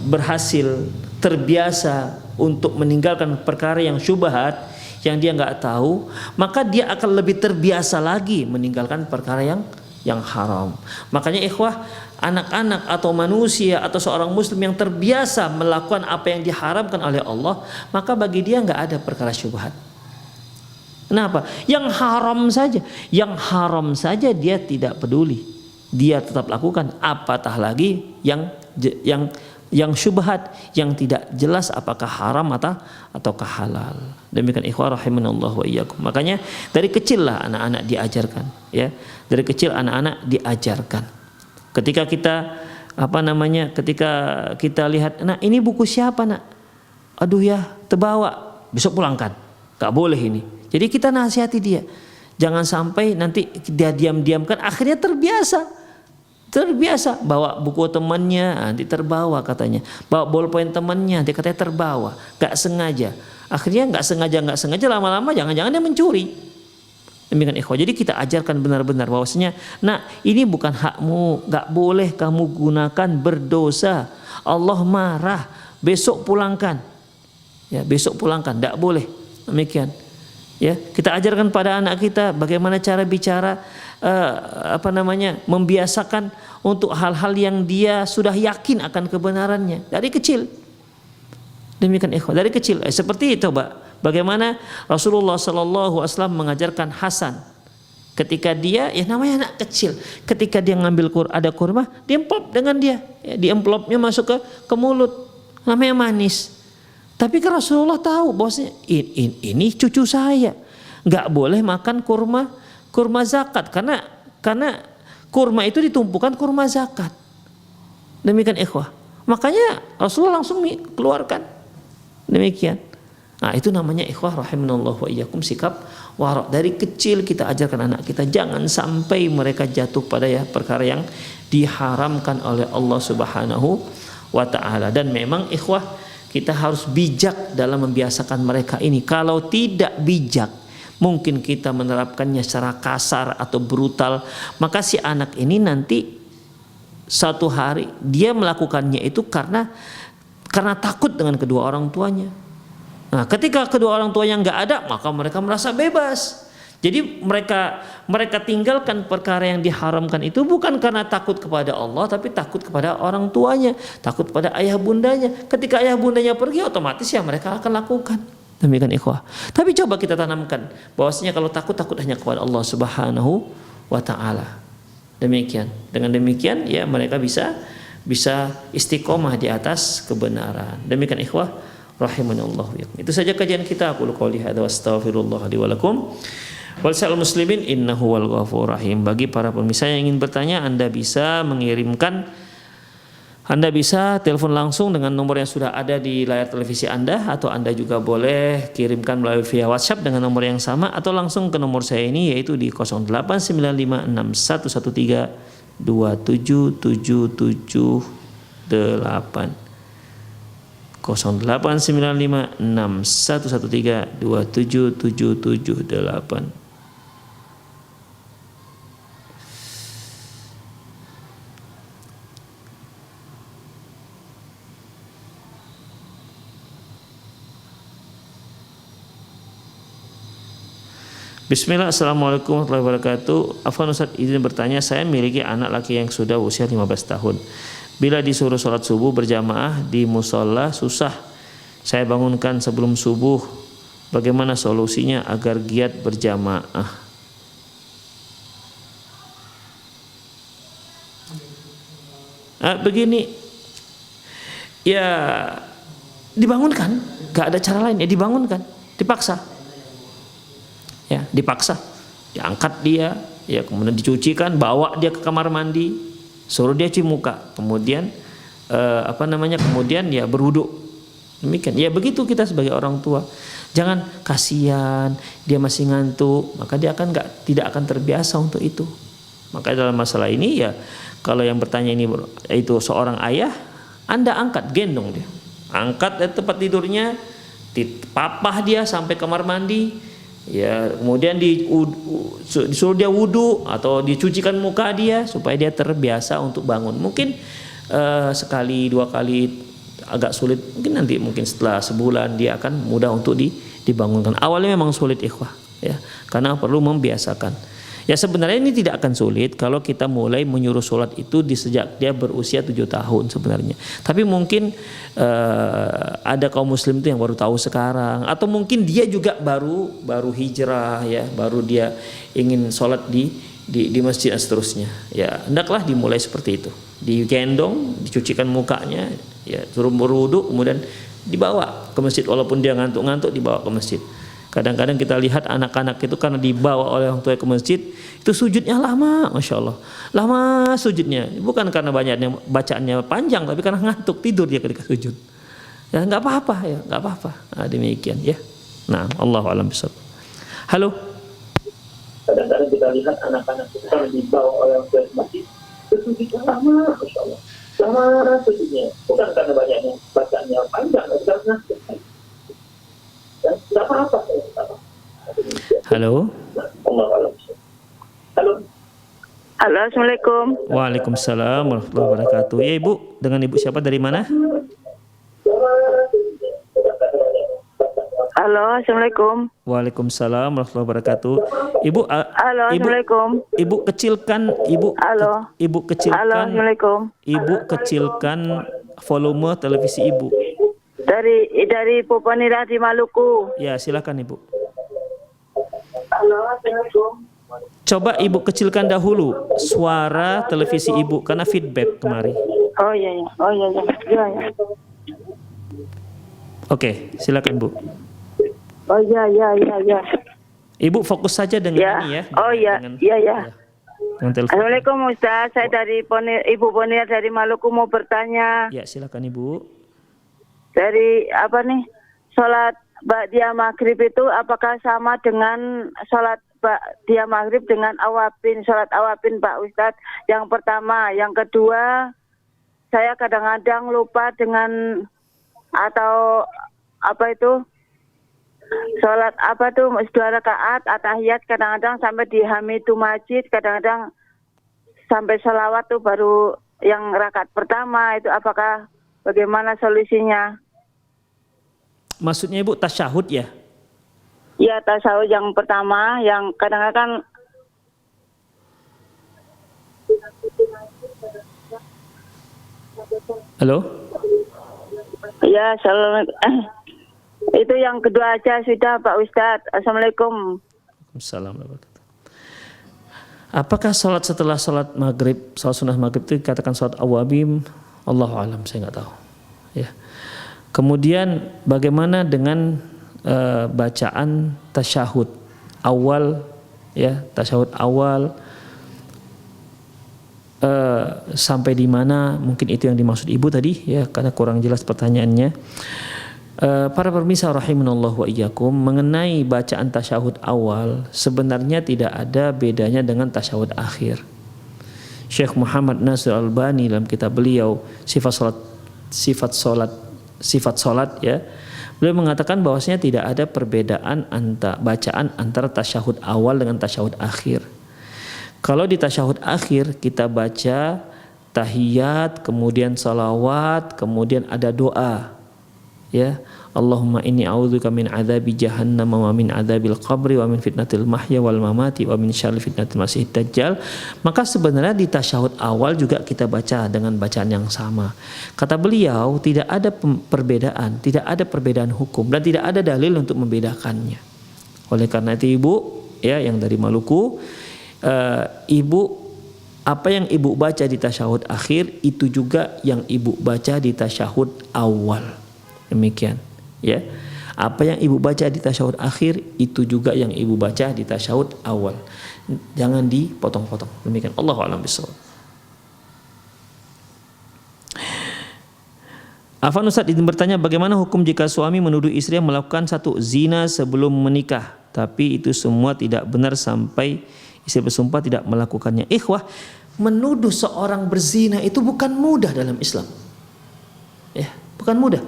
berhasil terbiasa untuk meninggalkan perkara yang syubhat, yang dia nggak tahu, maka dia akan lebih terbiasa lagi meninggalkan perkara yang haram. Makanya ikhwah, anak-anak atau manusia atau seorang muslim yang terbiasa melakukan apa yang diharamkan oleh Allah, maka bagi dia nggak ada perkara syubhat. Kenapa? Yang haram saja dia tidak peduli, dia tetap lakukan, apatah lagi yang yang syubhat, yang tidak jelas apakah haram ataukah halal. Demikian ikhwah rahimanallahu wa iyyakum. Makanya dari kecil lah anak-anak diajarkan, ya. Dari kecil anak-anak diajarkan. Ketika kita ketika kita lihat, nah ini buku siapa nak? Aduh ya, terbawa, besok pulangkan. Gak boleh ini. Jadi kita nasihati dia. Jangan sampai nanti dia diam-diamkan, akhirnya terbiasa bawa buku temannya, nanti terbawa katanya, bawa bolpen temannya, dia katanya terbawa, gak sengaja, akhirnya gak sengaja lama-lama jangan-jangan dia mencuri. Demikian ikhwah. Jadi kita ajarkan benar-benar bahwasanya, nah ini bukan hakmu, gak boleh kamu gunakan, berdosa, Allah marah, besok pulangkan, ya besok pulangkan, gak boleh. Demikian, ya kita ajarkan pada anak kita bagaimana cara bicara, membiasakan untuk hal-hal yang dia sudah yakin akan kebenarannya dari kecil. Demikian ikhwah, dari kecil. Seperti itu, bagaimana Rasulullah SAW mengajarkan Hasan ketika dia, ya namanya anak kecil, ketika dia ngambil ada kurma, diemplop dengan dia, ya, diemplopnya masuk ke mulut, namanya manis. Tapi kan Rasulullah tahu bahwasanya ini cucu saya, nggak boleh makan kurma zakat, karena kurma itu ditumpukan kurma zakat. Demikian ikhwah. Makanya Rasulullah langsung keluarkan. Demikian. Nah, itu namanya ikhwah rahimanallahu wa iyyakum, sikap wara'. Dari kecil kita ajarkan anak kita jangan sampai mereka jatuh pada perkara yang diharamkan oleh Allah Subhanahu wa taala. Dan memang ikhwah, kita harus bijak dalam membiasakan mereka ini. Kalau tidak bijak, mungkin kita menerapkannya secara kasar atau brutal, maka si anak ini nanti satu hari dia melakukannya itu karena takut dengan kedua orang tuanya. Nah, ketika kedua orang tuanya nggak ada, maka mereka merasa bebas. Jadi mereka tinggalkan perkara yang diharamkan itu bukan karena takut kepada Allah, tapi takut kepada orang tuanya, takut kepada ayah bundanya. Ketika ayah bundanya pergi, otomatis ya mereka akan lakukan. Demikian ikhwah. Tapi coba kita tanamkan bahwasanya kalau takut hanya kepada Allah Subhanahu wa taala. Demikian. Dengan demikian ya mereka bisa istiqomah di atas kebenaran. Demikian ikhwah rahimanallahu wa. Itu saja kajian kita. Aku qouli hadza wa astaghfirullah li wa lakum. Wal sa'il muslimin innahu wal ghafurur rahim. Bagi para pemirsa yang ingin bertanya, Anda bisa telepon langsung dengan nomor yang sudah ada di layar televisi Anda, atau Anda juga boleh kirimkan melalui via WhatsApp dengan nomor yang sama, atau langsung ke nomor saya ini, yaitu di 08956113277778. 08956113277778. Bismillah, assalamualaikum warahmatullahi wabarakatuh. Afwan Ustaz, izin bertanya, saya memiliki anak laki yang sudah usia 15 tahun. Bila disuruh sholat subuh berjamaah di musola susah saya bangunkan sebelum subuh. Bagaimana solusinya agar giat berjamaah? Begini, ya dibangunkan, gak ada cara lain, ya dibangunkan, dipaksa. Ya, dipaksa, diangkat dia, ya kemudian dicucikan, bawa dia ke kamar mandi, suruh dia cuci muka, kemudian kemudian ya berwudu. Demikian. Ya begitu kita sebagai orang tua. Jangan kasihan, dia masih ngantuk, maka dia tidak akan terbiasa untuk itu. Maka dalam masalah ini ya, kalau yang bertanya ini itu seorang ayah, Anda angkat, gendong dia, angkat dari tempat tidurnya, dipapah dia sampai kamar mandi. Ya, kemudian disuruh dia wudu atau dicucikan muka dia supaya dia terbiasa untuk bangun. Mungkin sekali dua kali agak sulit, mungkin setelah sebulan dia akan mudah untuk dibangunkan. Awalnya memang sulit ikhwah, ya, karena perlu membiasakan. Ya sebenarnya ini tidak akan sulit kalau kita mulai menyuruh sholat itu sejak dia berusia 7 tahun sebenarnya. Tapi mungkin ada kaum muslim itu yang baru tahu sekarang, atau mungkin dia juga baru hijrah, ya, baru dia ingin sholat di di masjid dan seterusnya. Ya, hendaklah dimulai seperti itu. Digendong, dicucikan mukanya, ya suruh berwudu, kemudian dibawa ke masjid walaupun dia ngantuk-ngantuk dibawa ke masjid. Kadang-kadang kita lihat anak-anak itu karena dibawa oleh orang tua ke masjid, itu sujudnya lama, masya Allah, lama sujudnya. Bukan karena banyaknya bacaannya panjang, tapi karena ngantuk tidur dia ketika sujud. Ya nggak apa-apa, ya nggak apa-apa. Nah, demikian ya. Nah, Allahu a'lam bishawab. Halo. Kadang-kadang kita lihat anak-anak itu karena dibawa oleh orang tua ke masjid, itu sujudnya lama, masya Allah, lama sujudnya. Bukan karena banyaknya bacaannya panjang, tapi karena ngantuk. Tidak apa-apa. Halo. Halo. Halo, assalamualaikum. Waalaikumsalam warahmatullahi wabarakatuh. Ya Ibu, dengan Ibu siapa dari mana? Halo, assalamualaikum. Waalaikumsalam warahmatullahi wabarakatuh. Ibu, halo, assalamualaikum. Ibu kecilkan, Halo. Ibu kecilkan. Halo, assalamualaikum. Ibu kecilkan volume televisi Ibu. Dari Poponira di Maluku. Ya, silakan Ibu. Halo, assalamualaikum. Coba Ibu kecilkan dahulu suara televisi Ibu karena feedback kemari. Oh iya ya. Oh iya ya. Iya ya. Oke, silakan Bu. Oh iya ya. Ibu fokus saja dengan Ya. ini ya. Oh iya. Iya ya. Assalamualaikum Ustaz. Saya dari Ibu Ponir dari Maluku mau bertanya. Ya, silakan Ibu. Dari apa nih? Salat ba'diyah maghrib itu apakah sama dengan salat ba'diyah maghrib dengan awabin, salat awabin Pak Ustadz? Yang pertama, yang kedua, saya kadang-kadang lupa dengan atau apa itu salat apa tuh 2 rakaat atahiyat, kadang-kadang sampai di Hamidul Majid, kadang-kadang sampai sholawat tuh baru yang rakaat pertama itu, apakah bagaimana solusinya? Maksudnya Ibu tasyahud ya? Ya, tasyahud yang pertama, yang kadang-kadang Halo? ya, itu yang kedua aja sudah Pak Ustadz. Assalamualaikum. Waalaikumsalam. Apakah sholat setelah sholat maghrib, sholat sunnah maghrib itu dikatakan sholat awabim? Allahu alam, saya nggak tahu. Ya. Kemudian bagaimana dengan bacaan tasyahud awal, ya tasyahud awal sampai di mana? Mungkin itu yang dimaksud Ibu tadi, ya karena kurang jelas pertanyaannya. Para pemirsa rahimanallahu wa iyyakum, mengenai bacaan tasyahud awal sebenarnya tidak ada bedanya dengan tasyahud akhir. Syekh Muhammad Nasir Al-Albani dalam kitab beliau sifat salat ya, beliau mengatakan bahwasanya tidak ada perbedaan bacaan antara tasyahud awal dengan tasyahud akhir. Kalau di tasyahud akhir kita baca tahiyat, kemudian salawat, kemudian ada doa, ya Allahumma inni a'udzubika min adzabi jahannam wa min adzabil qabri wa min fitnatil mahya wal mamati wa min syarri fitnatil masiihid dajjal. Maka sebenarnya di tasyahud awal juga kita baca dengan bacaan yang sama. Kata beliau tidak ada perbedaan, tidak ada perbedaan hukum dan tidak ada dalil untuk membedakannya. Oleh karena itu Ibu ya yang dari Maluku, Ibu apa yang Ibu baca di tasyahud akhir itu juga yang Ibu baca di tasyahud awal. Demikian. Ya, apa yang Ibu baca di tasyahud akhir itu juga yang Ibu baca di tasyahud awal. Jangan dipotong-potong. Demikian. Allahu a'lam bishawab. Afan Ustaz izin bertanya, bagaimana hukum jika suami menuduh istri yang melakukan satu zina sebelum menikah, tapi itu semua tidak benar sampai istri bersumpah tidak melakukannya. Ikhwah, menuduh seorang berzina itu bukan mudah dalam Islam. Ya, bukan mudah.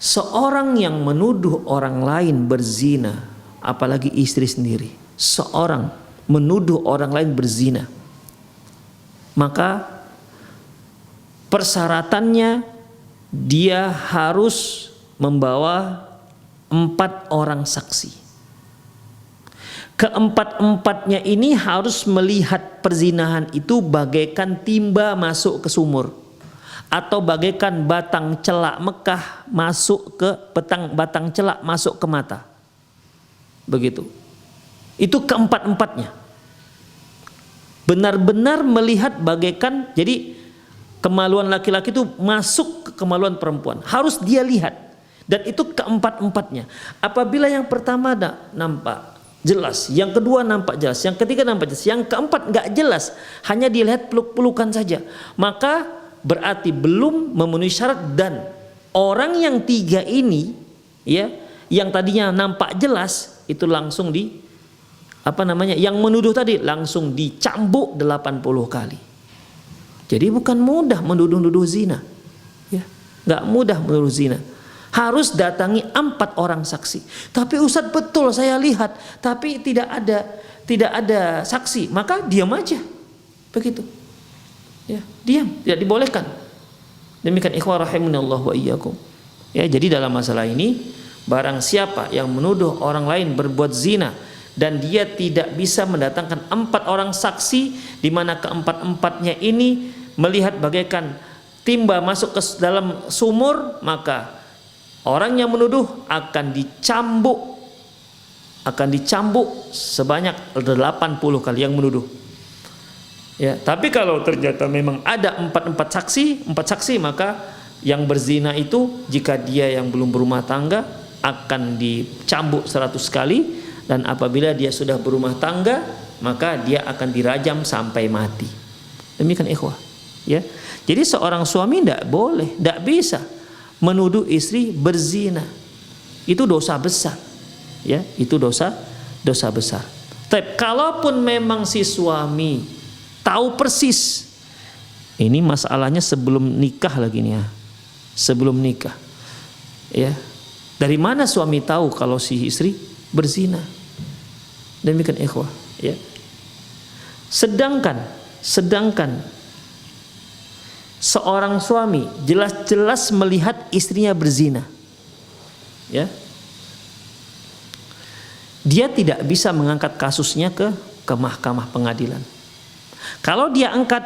Seorang yang menuduh orang lain berzina, apalagi istri sendiri, seorang menuduh orang lain berzina, maka persyaratannya dia harus membawa 4 orang saksi. Keempat-empatnya ini harus melihat perzinahan itu bagaikan timba masuk ke sumur, atau bagaikan batang celak Mekah masuk ke batang celak masuk ke mata. Begitu. Itu keempat-empatnya. Benar-benar melihat bagaikan, jadi kemaluan laki-laki itu masuk ke kemaluan perempuan. Harus dia lihat. Dan itu keempat-empatnya. Apabila yang pertama nampak jelas, yang kedua nampak jelas, yang ketiga nampak jelas, yang keempat nggak jelas, hanya dilihat peluk-pelukan saja, maka berarti belum memenuhi syarat. Dan orang yang tiga ini, ya, yang tadinya nampak jelas itu langsung yang menuduh tadi langsung dicambuk 80 kali. Jadi bukan mudah menuduh-nuduh zina, ya, nggak mudah menuduh zina. Harus datangi 4 orang saksi. Tapi Ustadz, betul saya lihat, tapi tidak ada saksi, maka diam aja, begitu, ya, diam, tidak dibolehkan. Demikian ikhwah rahimunallah wa iyyakum. Ya, jadi dalam masalah ini, barang siapa yang menuduh orang lain berbuat zina dan dia tidak bisa mendatangkan 4 orang saksi, di mana keempat-empatnya ini melihat bagaikan timba masuk ke dalam sumur, maka orang yang menuduh akan dicambuk sebanyak 80 kali yang menuduh. Ya, tapi kalau ternyata memang ada 4 saksi, maka yang berzina itu, jika dia yang belum berumah tangga, akan dicambuk 100 kali, dan apabila dia sudah berumah tangga, maka dia akan dirajam sampai mati. Demikian ikhwah, ya. Jadi seorang suami tidak boleh, tidak bisa menuduh istri berzina. Itu dosa besar, ya, itu dosa besar. Tapi kalaupun memang si suami tahu persis, ini masalahnya sebelum nikah lagi nih, ya, sebelum nikah, ya, dari mana suami tahu kalau si istri berzina? Demikian ikhwah, ya. Sedangkan seorang suami jelas-jelas melihat istrinya berzina, ya, dia tidak bisa mengangkat kasusnya ke mahkamah pengadilan. Kalau dia angkat,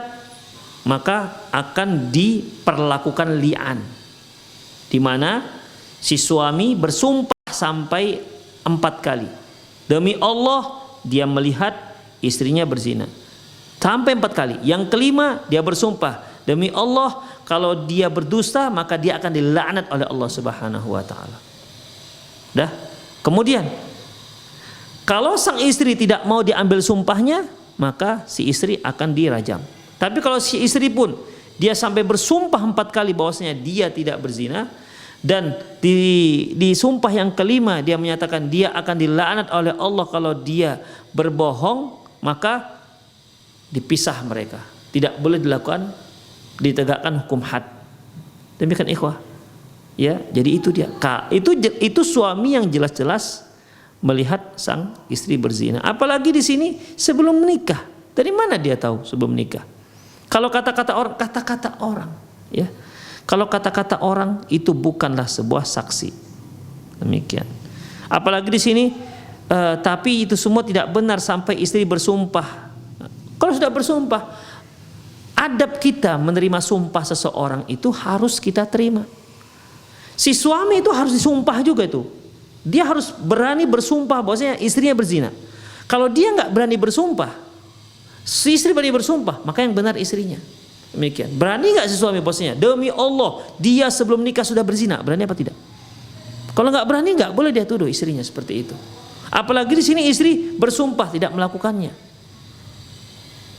maka akan diperlakukan li'an, di mana si suami bersumpah sampai 4 kali. Demi Allah dia melihat istrinya berzina, sampai 4 kali. Yang kelima dia bersumpah, demi Allah kalau dia berdusta maka dia akan dilaknat oleh Allah Subhanahu wa taala. Dah. Kemudian kalau sang istri tidak mau diambil sumpahnya, maka si istri akan dirajam. Tapi kalau si istri pun dia sampai bersumpah 4 kali bahwasanya dia tidak berzina, dan di sumpah yang kelima dia menyatakan dia akan dilaknat oleh Allah kalau dia berbohong, maka dipisah mereka. Tidak boleh ditegakkan hukum had. Demikian ikhwah. Ya, jadi itu dia. Itu suami yang jelas-jelas melihat sang istri berzina. Apalagi di sini sebelum menikah. Dari mana dia tahu sebelum menikah? Kalau kata-kata orang, ya. Kalau kata-kata orang itu bukanlah sebuah saksi. Demikian. Apalagi di sini, tapi itu semua tidak benar sampai istri bersumpah. Kalau sudah bersumpah, adab kita menerima sumpah seseorang itu harus kita terima. Si suami itu harus disumpah juga itu. Dia harus berani bersumpah bahwasanya istrinya berzina. Kalau dia nggak berani bersumpah, si istri berani bersumpah, maka yang benar istrinya. Demikian. Berani nggak si suami bosnya? Demi Allah, dia sebelum nikah sudah berzina. Berani apa tidak? Kalau nggak berani, nggak boleh dia tuduh istrinya seperti itu. Apalagi di sini istri bersumpah tidak melakukannya.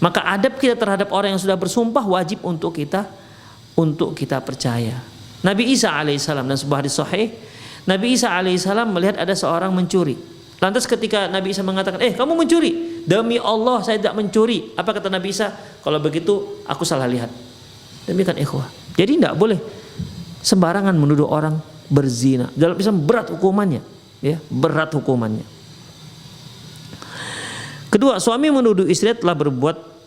Maka adab kita terhadap orang yang sudah bersumpah wajib untuk kita percaya. Nabi Isa alaihissalam dan sebuah hadis sahih, Nabi Isa alaihissalam melihat ada seorang mencuri. Lantas ketika Nabi Isa mengatakan, kamu mencuri? Demi Allah saya tidak mencuri. Apa kata Nabi Isa? Kalau begitu aku salah lihat. Demikian ikhwah. Jadi tidak boleh sembarangan menuduh orang berzina. Dalam Islam berat hukumannya, ya, berat hukumannya. Kedua, suami menuduh istri telah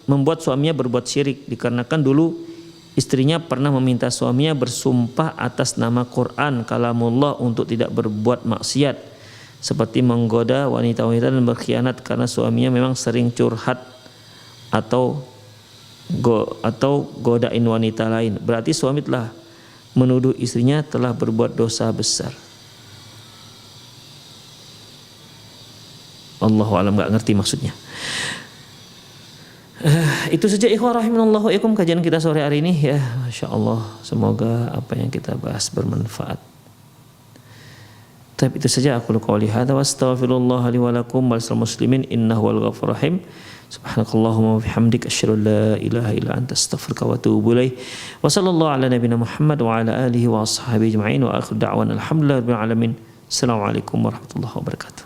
membuat suaminya berbuat syirik, dikarenakan dulu istrinya pernah meminta suaminya bersumpah atas nama Quran kalamullah untuk tidak berbuat maksiat, seperti menggoda wanita-wanita dan berkhianat, karena suaminya memang sering curhat atau godain wanita lain. Berarti suami telah menuduh istrinya telah berbuat dosa besar. Allahu alam, nggak ngerti maksudnya. Itu saja ikhwah rahimanallahu wa iyyakum kajian kita sore hari ini ya. Masyaallah, semoga apa yang kita bahas bermanfaat. Tapi itu saja aku qouli hadza wa astaghfirullah li wa lakum wa lisal muslimin innahu wal ghafurur rahim. Subhanakallahumma wa bihamdika asyhadu an la ilaha illa anta astaghfiruka wa atubu ilaik. Wa sallallahu ala nabiyyina Muhammad wa ala alihi wa ashabihi ajma'in wa akhiru da'wana alhamdulillahi rabbil alamin. Assalamualaikum warahmatullahi wabarakatuh.